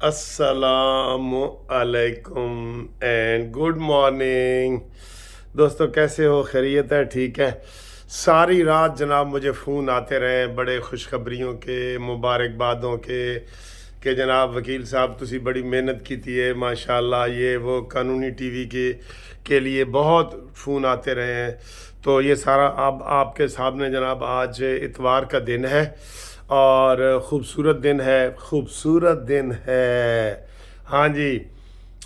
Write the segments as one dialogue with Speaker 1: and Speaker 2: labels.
Speaker 1: अस्सलामु अलैकुम and good morning. दोस्तों कैसे हो? खैरियत है? ठीक है। सारी रात जनाब मुझे फ़ोन आते रहे बड़े खुशखबरियों के, मुबारकबादों के जनाब वकील साहब तुसी बड़ी मेहनत की थी है माशाल्लाह, ये वो कानूनी टीवी के लिए बहुत फ़ोन आते रहे हैं। तो ये सारा अब आपके सामने जनाब आज इतवार का दिन है और खूबसूरत दिन है, खूबसूरत दिन है। हाँ जी।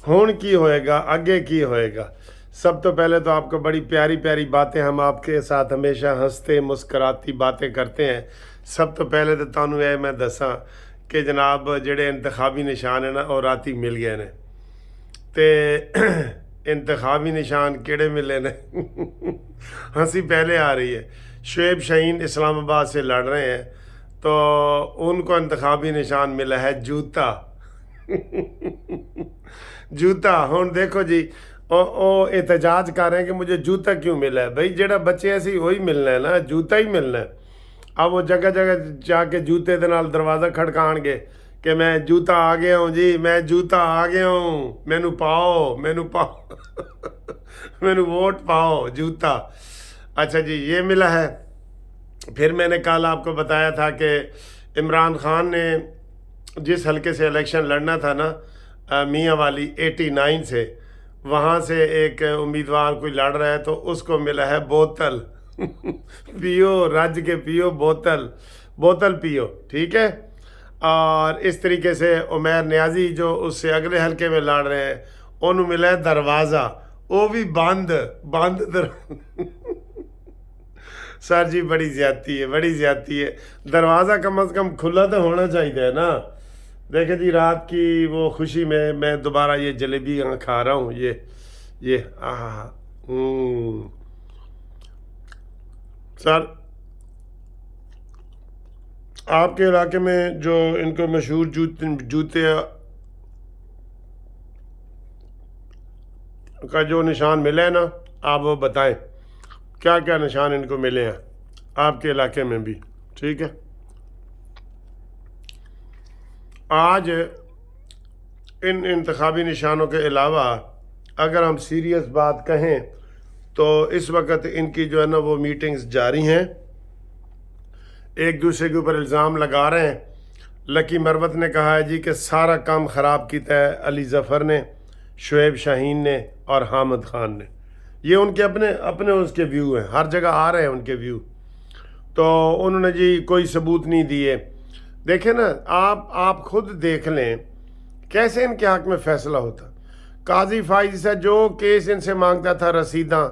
Speaker 1: हुण की होएगा, आगे की होएगा। सब तो पहले तो आपको बड़ी प्यारी प्यारी बातें, हम आपके साथ हमेशा हंसते मुस्कराती बातें करते हैं। सब तो पहले तो तुहानू ये मैं दसा कि जनाब जेड़े इंतखाबी निशान है ना वो राती मिल गए ने। ते इंतखाबी निशान केड़े मिले ने? हंसी पहले आ रही है। शुएब शाहीन इस्लामाबाद से लड़ रहे हैं तो उनको इंतखाबी निशान मिला है जूता। जूता। हुण देखो जी, ओ एहतजाज कर रहे हैं कि मुझे जूता क्यों मिला है। भाई जेड़ा बच्चे ऐसी वही मिलना है ना, जूता ही मिलना है। अब वो जगह जगह जाके जूते दे नाल दरवाज़ा खड़काणगे कि मैं जूता आ गया हूँ जी, मैं जूता आ गया हूँ, मैनू पाओ, मैनू पाओ। मैनू वोट पाओ, जूता। अच्छा जी, ये मिला है। फिर मैंने कल आपको बताया था कि इमरान खान ने जिस हलके से इलेक्शन लड़ना था ना, मियाँ वाली 89 से, वहाँ से एक उम्मीदवार कोई लड़ रहा है तो उसको मिला है बोतल। पियो, रज के पियो, बोतल बोतल पियो, ठीक है। और इस तरीके से उमैर न्याजी जो उससे अगले हलके में लड़ रहे हैं उन्होंने मिला है दरवाज़ा, वो भी बंद बंद। सर जी बड़ी ज़्यादती है, बड़ी ज़्यादती है। दरवाज़ा कम अज़ कम खुला तो होना चाहिए ना। देखे जी, रात की वो खुशी में मैं दोबारा ये जलेबी खा रहा हूँ। ये सर आपके इलाके में जो इनको मशहूर जूते का जो निशान मिले हैं ना, आप वो बताएं क्या क्या निशान इनको मिले हैं आपके इलाके में भी, ठीक है। आज इन इंतखाबी निशानों के अलावा अगर हम सीरियस बात कहें तो इस वक्त इनकी जो है ना वो मीटिंग्स जारी हैं, एक दूसरे के ऊपर इल्ज़ाम लगा रहे हैं। लकी मरवत ने कहा है जी कि सारा काम ख़राब किया है अली ज़फ़र ने, शुएब शाहीन ने और हामिद खान ने। ये उनके अपने अपने उसके व्यू हैं, हर जगह आ रहे हैं उनके व्यू। तो उन्होंने जी कोई सबूत नहीं दिए। देखें ना, आप खुद देख लें कैसे इनके हक़ में फ़ैसला होता। काजी फाइज से जो केस इनसे मांगता था रसीदां,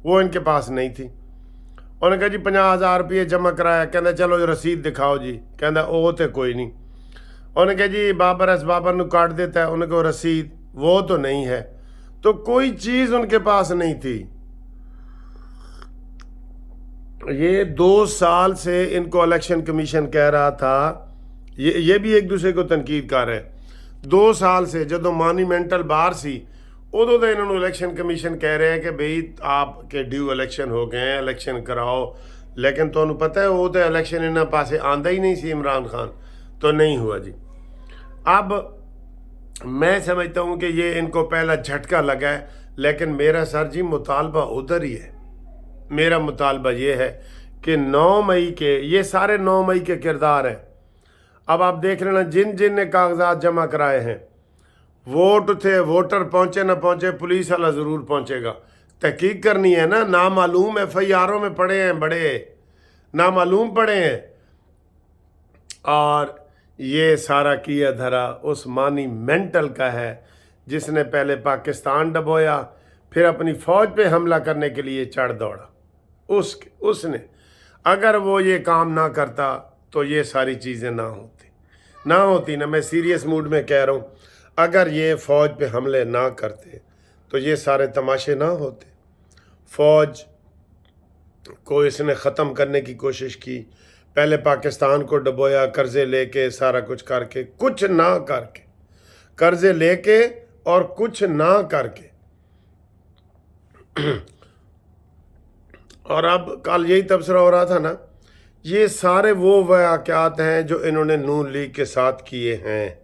Speaker 1: वो इनके पास नहीं थी। उन्होंने कहा जी 50,000 रुपये जमा कराया, कहता चलो जो रसीद दिखाओ जी, कहता वो तो कोई नहीं। उन्होंने कहा जी बाबर एस बाबर नू काट देता है, उन्होंने कहा रसीद वो तो नहीं है। तो कोई चीज़ उनके पास नहीं थी। ये 2 साल से इनको इलेक्शन कमीशन कह रहा था, ये भी एक दूसरे को तनकीद कर रहे हैं। 2 साल से जो मॉन्यूमेंटल बार सी उदों तो इन्होंने इलेक्शन कमीशन कह रहे हैं कि भाई आपके ड्यू इलेक्शन हो गए हैं, इलेक्शन कराओ। लेकिन तो पता है वो तो इलेक्शन इन्होंने पासे आंदा ही नहीं सी इमरान खान, तो नहीं हुआ जी। अब मैं समझता हूँ कि ये इनको पहला झटका लगा है, लेकिन मेरा सर जी मुतालबा उधर ही है। मेरा मुतालबा ये है कि 9 मई के, ये सारे 9 मई के किरदार हैं। अब आप देख लेना जिन जिन ने कागजात जमा कराए हैं, वोट थे, वोटर पहुँचे ना पहुँचे, पुलिस वाला ज़रूर पहुँचेगा। तहकीक करनी है ना, नामालूम FIRों में पड़े हैं, बड़े नामालूम पड़े हैं। और ये सारा किया धरा उस मॉन्यूमेंटल का है जिसने पहले पाकिस्तान डबोया, फिर अपनी फ़ौज पे हमला करने के लिए चढ़ दौड़ा। उसने अगर वो ये काम ना करता तो ये सारी चीज़ें ना होती ना। मैं सीरियस मूड में कह रहा हूँ, अगर ये फ़ौज पे हमले ना करते तो ये सारे तमाशे ना होते। फ़ौज को इसने ख़त्म करने की कोशिश की, पहले पाकिस्तान को डबोया, कर्ज़े लेके, सारा कुछ करके, कुछ ना करके, कर्ज़े लेके और कुछ ना करके। और अब कल यही तबसरा हो रहा था ना, ये सारे वो वाक़यात हैं जो इन्होंने नून लीग के साथ किए हैं।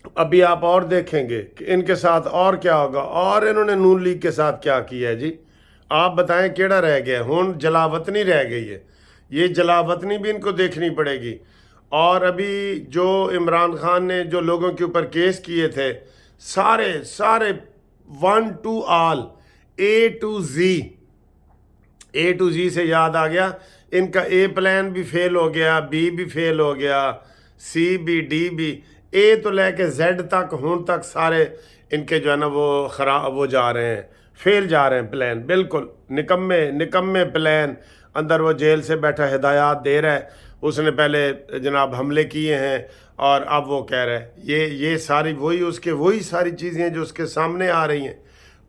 Speaker 1: अभी आप और देखेंगे कि इनके साथ और क्या होगा, और इन्होंने नून लीग के साथ क्या किया है जी। आप बताएं केड़ा रह गया, हुन जलावतनी रह गई है, ये जलावतनी भी इनको देखनी पड़ेगी। और अभी जो इमरान खान ने जो लोगों के ऊपर केस किए थे, सारे सारे 1 to all A to Z से याद आ गया, इनका ए प्लान भी फेल हो गया, बी भी फेल हो गया, सी भी, डी भी, ए तो लेके जेड तक हुन तक सारे इनके जो है ना वो खराब वो जा रहे हैं, फेल जा रहे हैं प्लान, बिल्कुल निकम्मे प्लान। अंदर वो जेल से बैठा हिदायत दे रहा है, उसने पहले जनाब हमले किए हैं और अब वो कह रहा है ये सारी वही सारी चीज़ें हैं जो उसके सामने आ रही हैं।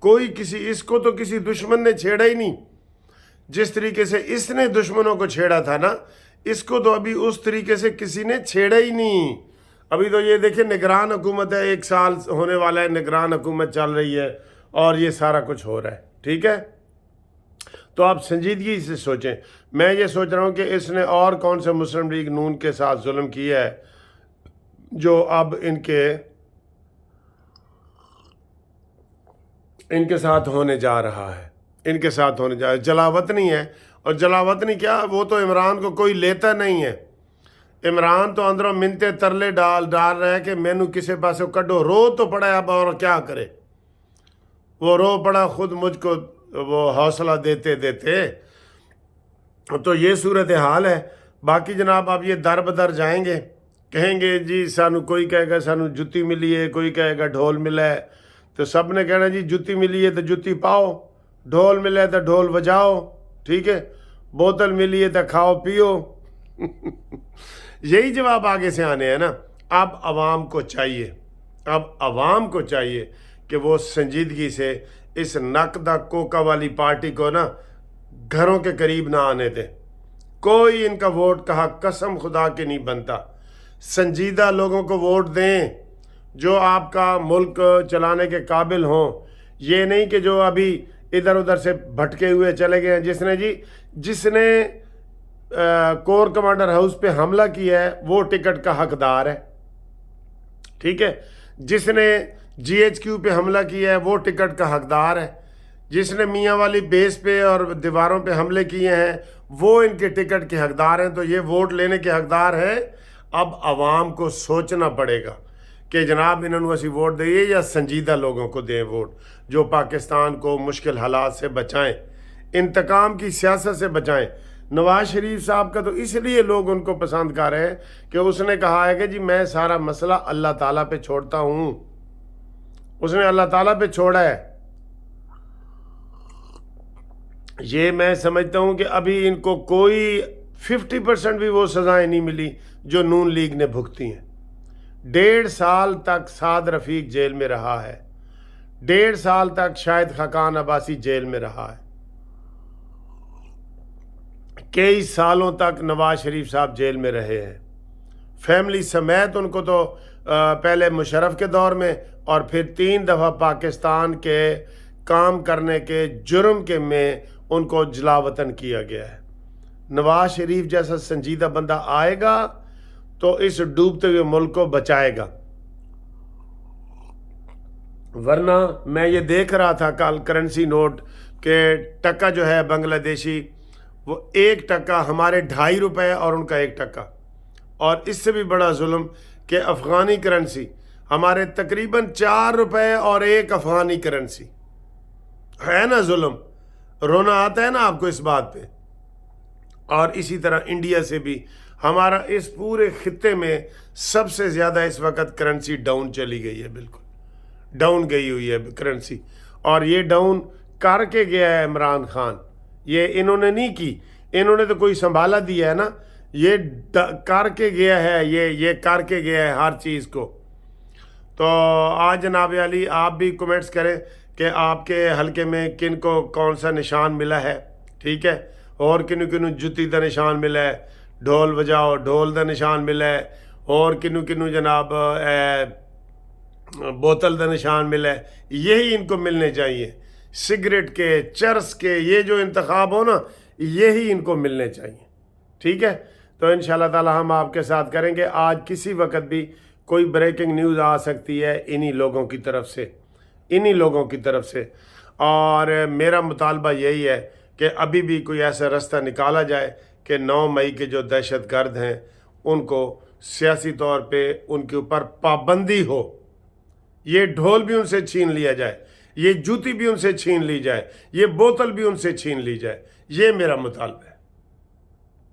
Speaker 1: कोई इसको तो किसी दुश्मन ने छेड़ा ही नहीं। जिस तरीके से इसने दुश्मनों को छेड़ा था ना, इसको तो अभी उस तरीके से किसी ने छेड़ा ही नहीं। अभी तो ये देखिए निगरान हुकूमत है, 1 साल होने वाला है, निगरान हुकूमत चल रही है और ये सारा कुछ हो रहा है। ठीक है, तो आप संजीदगी से सोचें। मैं ये सोच रहा हूँ कि इसने और कौन से मुस्लिम लीग नून के साथ जुल्म किया है जो अब इनके साथ होने जा रहा है, इनके साथ होने जा रहा है। जलावतनी है, और जलावतनी क्या, वो तो इमरान को कोई लेता नहीं है। इमरान तो अंदरों मिनते तरले डाल रहा है कि मैनू किसी पास कड्डो, रो तो पड़ा है अब, और क्या करे, वो रो पड़ा खुद मुझको वो हौसला देते देते। तो ये सूरत हाल है। बाकी जनाब अब ये दर बदर जाएंगे, कहेंगे जी सानू, कोई कहेगा सानू जुत्ती मिली है, कोई कहेगा ढोल मिला है, तो सब ने कहना जी जुत्ती मिली है तो जुत्ती पाओ, ढोल मिला है तो ढोल बजाओ, ठीक है, बोतल मिली है तो खाओ पियो। यही जवाब आगे से आने हैं ना। अब आवाम को चाहिए कि वो संजीदगी से इस नकदा कोका वाली पार्टी को ना घरों के करीब ना आने दें। कोई इनका वोट का हक कसम खुदा के नहीं बनता। संजीदा लोगों को वोट दें जो आपका मुल्क चलाने के काबिल हों, ये नहीं कि जो अभी इधर उधर से भटके हुए चले गए हैं। जिसने कोर कमांडर हाउस पे हमला किया है वो टिकट का हकदार है, ठीक है। जिसने GHQ पे हमला किया है वो टिकट का हकदार है। जिसने मियाँ वाली बेस पे और दीवारों पे हमले किए हैं वो इनके टिकट के हकदार हैं, तो ये वोट लेने के हकदार हैं। अब आवाम को सोचना पड़ेगा कि जनाब इन्होंने असी वोट दिए या संजीदा लोगों को दें वोट, जो पाकिस्तान को मुश्किल हालात से बचाएं, इंतकाम की सियासत से बचाएं। नवाज शरीफ साहब का तो इसलिए लोग उनको पसंद कर रहे हैं कि उसने कहा है कि जी मैं सारा मसला अल्लाह ताला पे छोड़ता हूँ। उसने अल्लाह ताला पे छोड़ा है। ये मैं समझता हूँ कि अभी इनको कोई 50% भी वो सज़ाएं नहीं मिली जो नून लीग ने भुगती हैं। 1.5 साल तक साद रफ़ीक जेल में रहा है, 1.5 साल तक शाहिद खाकान अब्बासी जेल में रहा है, कई सालों तक नवाज शरीफ साहब जेल में रहे हैं फैमिली समेत। उनको तो पहले मुशर्रफ के दौर में और फिर 3 दफ़ा पाकिस्तान के काम करने के जुर्म के में उनको जलावतन किया गया है। नवाज शरीफ जैसा संजीदा बंदा आएगा तो इस डूबते हुए मुल्क को बचाएगा। वरना मैं ये देख रहा था कल करेंसी नोट के टका जो है बांग्लादेशी, वो 1 टका हमारे 2.5 रुपए और उनका 1 टका। और इससे भी बड़ा जुल्म कि अफ़गानी करेंसी हमारे तकरीबन 4 रुपए और 1 अफ़गानी करेंसी है ना। जुल्म, रोना आता है ना आपको इस बात पे। और इसी तरह इंडिया से भी हमारा इस पूरे खित्ते में सबसे ज़्यादा इस वक्त करेंसी डाउन चली गई है, बिल्कुल डाउन गई हुई है करेंसी। और ये डाउन करके गया है इमरान खान, ये इन्होंने नहीं की, इन्होंने तो कोई संभाला दिया है ना, ये करके गया है, ये करके गया है हर चीज़ को। तो आज जनाब अली आप भी कमेंट्स करें कि आपके हलके में किन को कौन सा निशान मिला है, ठीक है, और किनू किनू जुत्ती का निशान मिला है, ढोल बजाओ ढोल का निशान मिला है, और किनू किनू जनाब बोतल का निशान मिला है। यही इनको मिलने चाहिए। सिगरेट के, चरस के, ये जो इंतखाब हो ना, यही इनको मिलने चाहिए, ठीक है। तो इंशाल्लाह ताला हम आपके साथ करेंगे। आज किसी वक्त भी کوئی بریکنگ نیوز آ سکتی ہے انہی لوگوں کی طرف سے، انہی لوگوں کی طرف سے۔ اور میرا مطالبہ یہی ہے کہ ابھی بھی کوئی ایسا راستہ نکالا جائے کہ 9 مئی کے جو دہشت گرد ہیں ان کو سیاسی طور پہ ان کے اوپر پابندی ہو، یہ ڈھول بھی ان سے چھین لیا جائے، یہ جوتی بھی ان سے چھین لی جائے، یہ بوتل بھی ان سے چھین لی جائے۔ یہ میرا مطالبہ ہے۔